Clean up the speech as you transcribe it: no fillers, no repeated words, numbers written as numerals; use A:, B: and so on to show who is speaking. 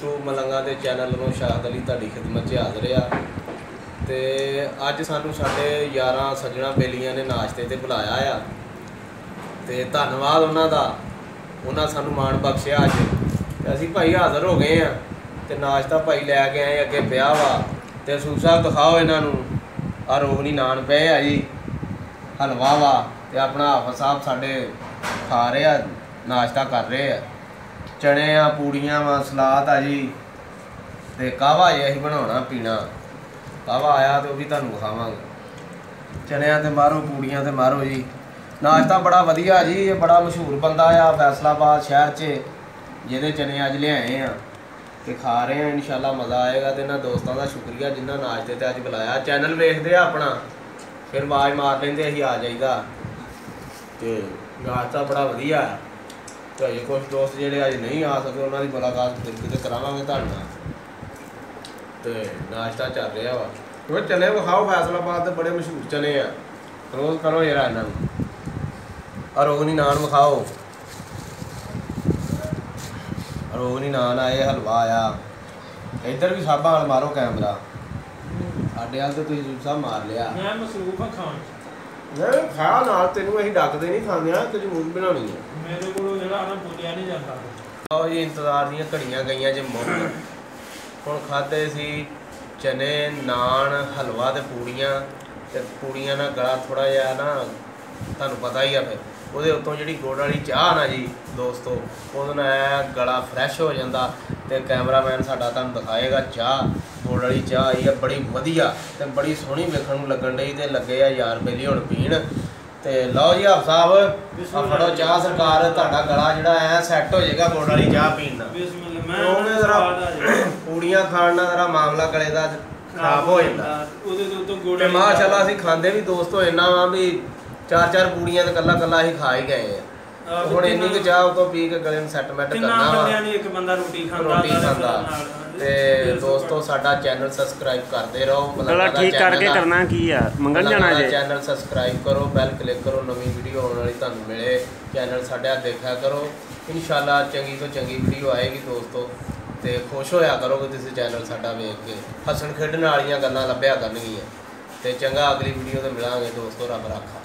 A: YouTube ਮਲੰਗਾ ਦੇ channel ਨੂੰ ਸ਼ਾਹਦ ਅਲੀ ਤੁਹਾਡੀ ਖਿਦਮਤ 'ਚ ਹਾਜ਼ਰ ਆ। ਤੇ ਅੱਜ ਸਾਨੂੰ ਸਾਡੇ ਯਾਰਾਂ ਸੱਜਣਾ ਬੇਲੀਆਂ ਨੇ ਨਾਸ਼ਤੇ ਤੇ ਬੁਲਾਇਆ ਆ ਤੇ ਧੰਨਵਾਦ ਉਹਨਾਂ ਦਾ। ਉਹਨਾਂ ਸਾਨੂੰ ਮਾਣ ਬਖਸ਼ਿਆ ਅੱਜ ਤੇ ਅਸੀਂ ਭਾਈ ਹਾਜ਼ਰ ਹੋ ਗਏ ਆ ਤੇ ਨਾਸ਼ਤਾ ਭਾਈ ਲੈ ਕੇ ਆਏ। ਅੱਗੇ ਪਿਆ ਵਾ ਤੇ ਸੂਸਾ ਦਿਖਾਓ ਇਹਨਾਂ ਨੂੰ। ਆ ਰੋਗਨੀ ਨਾਨ ਪਏ ਆ ਜੀ, ਹਲਵਾ ਵਾ ਤੇ ਆਪਣਾ ਹਾਫਿਜ਼ ਸਾਹਿਬ ਸਾਡੇ ਖਾ ਰਹੇ ਆ, ਨਾਸ਼ਤਾ ਕਰ ਰਹੇ ਆ। ਚਣੇ ਆ, ਪੂੜੀਆਂ ਵਾ, ਸਲਾਦ ਆ ਜੀ ਤੇ ਕਾਹਵਾ ਜੇ ਅਸੀਂ ਬਣਾਉਣਾ ਪੀਣਾ। ਕਾਹਵਾ ਆਇਆ ਤੇ ਉਹ ਵੀ ਤੁਹਾਨੂੰ ਵਿਖਾਵਾਂਗੇ। ਚਣਿਆਂ ਤੇ ਮਾਰੋ, ਪੂੜੀਆਂ ਤੇ ਮਾਰੋ ਜੀ। ਨਾਸ਼ਤਾ ਬੜਾ ਵਧੀਆ ਜੀ, ਇਹ ਬੜਾ ਮਸ਼ਹੂਰ ਬੰਦਾ ਆ ਫੈਸਲਾਬਾਦ ਸ਼ਹਿਰ 'ਚ, ਜਿਹਦੇ ਚਨੇ ਅੱਜ ਲਿਆਏ ਆ ਤੇ ਖਾ ਰਹੇ ਆ। ਇਨਸ਼ਾਅੱਲਾ ਮਜ਼ਾ ਆਏਗਾ। ਤੇ ਇਹਨਾਂ ਦੋਸਤਾਂ ਦਾ ਸ਼ੁਕਰੀਆ ਜਿਨ੍ਹਾਂ ਨਾਸ਼ਤੇ ਤੇ ਅੱਜ ਬੁਲਾਇਆ। ਚੈਨਲ ਵੇਖਦੇ ਆ ਆਪਣਾ, ਫਿਰ ਆਵਾਜ਼ ਮਾਰ ਲੈਂਦੇ, ਅਸੀਂ ਆ ਜਾਈਦਾ। ਤੇ ਨਾਸ਼ਤਾ ਬੜਾ ਵਧੀਆ ਆ। ਤੇ ਅਜੇ ਕੁਛ ਦੋਸਤ ਜਿਹੜੇ ਅੱਜ ਨਹੀਂ ਆ ਸਕਦੇ ਉਹਨਾਂ ਦੀ ਮੁਲਾਕਾਤ ਕਿਤੇ ਕਰਾਵਾਂਗੇ ਤੁਹਾਡੇ ਨਾਲ। ਤੇ ਨਾਸ਼ਤਾ ਚੱਲ ਰਿਹਾ ਵਾ। ਉਹ ਚਨੇ ਵਿਖਾਓ, ਫੈਸਲਾਬਾਦ ਦੇ ਬੜੇ ਮਸ਼ਹੂਰ ਚਨੇ ਆ। ਰੋਜ਼ ਕਰੋ ਯਾਰ ਇਹਨਾਂ ਨੂੰ। ਆ ਰੋਗਨੀ ਨਾਨ ਵਿਖਾਓ, ਰੋਗਨੀ ਨਾਨ ਆਏ, ਹਲਵਾ ਆਇਆ। ਇੱਧਰ ਵੀ ਸਾਬਾ ਨਾਲ ਮਾਰੋ ਕੈਮਰਾ। ਸਾਡੇ ਵੱਲ ਤੇ ਤੁਸੀਂ ਸਭ ਮਾਰ ਲਿਆ।
B: ਮੈਂ ਮਸਰੂਫ ਆ ਖਾਣ
A: ਨਹੀਂ ਖਾ ਨਾਲ, ਤੈਨੂੰ ਅਸੀਂ ਡੱਕਦੇ ਨਹੀਂ ਖਾਂਦੇ ਆ, ਤੇਰੀ ਮੂਵੀ ਬਣਾਉਣੀ ਹੈ।
B: ਮੇਰੇ ਕੋਲੋਂ ਜਿਹੜਾ ਨਾ ਬੋਲਿਆ ਨਹੀਂ ਜਾਂਦਾ।
A: ਲਓ ਜੀ, ਇੰਤਜ਼ਾਰ ਦੀਆਂ ਘੜੀਆਂ ਗਈਆਂ ਜੇ ਮੁੱਕ। ਹੁਣ ਖਾਧੇ ਸੀ ਚਨੇ, ਨਾਨ, ਹਲਵਾ ਤੇ ਪੂੜੀਆਂ। ਤੇ ਪੂੜੀਆਂ ਨਾਲ ਗਲਾ ਥੋੜ੍ਹਾ ਜਿਹਾ ਨਾ ਤੁਹਾਨੂੰ ਪਤਾ ਹੀ ਆ, ਫਿਰ ਉਹਦੇ ਉੱਤੋਂ ਜਿਹੜੀ ਗੁੜ ਵਾਲੀ ਚਾਹ ਨਾ ਜੀ ਦੋਸਤੋ, ਉਹਦੇ ਨਾਲ ਗਲਾ ਫਰੈਸ਼ ਹੋ ਜਾਂਦਾ। ਤੇ ਕੈਮਰਾਮੈਨ ਸਾਡਾ ਤੁਹਾਨੂੰ ਦਿਖਾਏਗਾ ਚਾਹ। ਗੁੜ ਵਾਲੀ ਚਾਹ ਆਈ ਆ ਬੜੀ ਵਧੀਆ ਤੇ ਬੜੀ ਸੋਹਣੀ ਵੇਖਣ ਨੂੰ ਲੱਗਣ ਡਈ। ਤੇ ਲੱਗੇ ਆ ਯਾਰ ਬੇਲੀ ਹੁਣ ਪੀਣ। ਤੇ ਲਓ ਜੀ ਹਾਫਿਜ਼ ਸਾਹਿਬ, ਆ ਫੜੋ ਚਾਹ ਸਰਕਾਰ। ਤੁਹਾਡਾ ਗਲਾ ਜਿਹੜਾ ਐ ਸੈੱਟ ਹੋ ਜਾਏਗਾ ਗੁੜ ਵਾਲੀ ਚਾਹ ਪੀਣ ਨਾਲ। ਪੂੜੀਆਂ ਖਾਣ ਨਾਲ ਜ਼ਰਾ ਮਾਮਲਾ ਗਲੇ ਦਾ ਖਰਾਬ ਹੋ ਜਾਂਦਾ।
B: ਉਹਦੇ ਤੋਂ ਗੁੜ
A: ਤੇ ਮਾਸ਼ਾਅੱਲਾ ਅਸੀਂ ਖਾਂਦੇ ਵੀ ਦੋਸਤੋ ਇੰਨਾ ਵਾ ਵੀ ਚਾਰ ਪੂੜੀਆਂ ਤੇ ਕੱਲਾ ਅਸੀਂ ਖਾ ਹੀ ਗਏ ਆ। ਹੁਣ ਇੰਨੀ ਕੁ ਚਾਹ ਉਤੋਂ ਪੀ ਕੇ ਗਲੇ ਨੂੰ ਸੈਟਮੈਂਟ ਕਰਨਾ ਵਾ।
B: ਇੱਕ ਬੰਦਾ ਰੋਟੀ ਖਾਂਦਾ।
A: ਤੇ ਦੋਸਤੋ ਸਾਡਾ ਚੈਨਲ ਸਬਸਕ੍ਰਾਈਬ ਕਰਦੇ ਰਹੋ।
C: ਗਲਾ ਠੀਕ ਕਰਕੇ ਕਰਨਾ ਕੀ ਆ, ਮੰਗਣ ਜਾਣਾ ਜੇ।
A: ਚੈਨਲ ਸਬਸਕ੍ਰਾਈਬ ਕਰੋ, ਬੈਲ ਕਲਿੱਕ ਕਰੋ, ਨਵੀਂ ਵੀਡੀਓ ਆਉਣ ਵਾਲੀ ਤੁਹਾਨੂੰ ਮਿਲੇ। ਚੈਨਲ ਸਾਡਾ ਦੇਖਿਆ ਕਰੋ। ਇਨਸ਼ਾਅੱਲਾ ਚੰਗੀ ਤੋਂ ਚੰਗੀ ਵੀਡੀਓ ਆਏਗੀ ਦੋਸਤੋ। ਤੇ ਖੁਸ਼ ਹੋਇਆ ਕਰੋਗੇ ਤੁਸੀਂ ਚੈਨਲ ਸਾਡਾ ਵੇਖ ਕੇ। ਹੱਸਣ ਖੇਡਣ ਵਾਲੀਆਂ ਗੱਲਾਂ ਲੱਭਿਆ ਕਰਨਗੀਆਂ। ਤੇ ਚੰਗਾ ਅਗਲੀ ਵੀਡੀਓ ਤੇ ਮਿਲਾਂਗੇ ਦੋਸਤੋ। ਰੱਬ ਰਾਖਾ।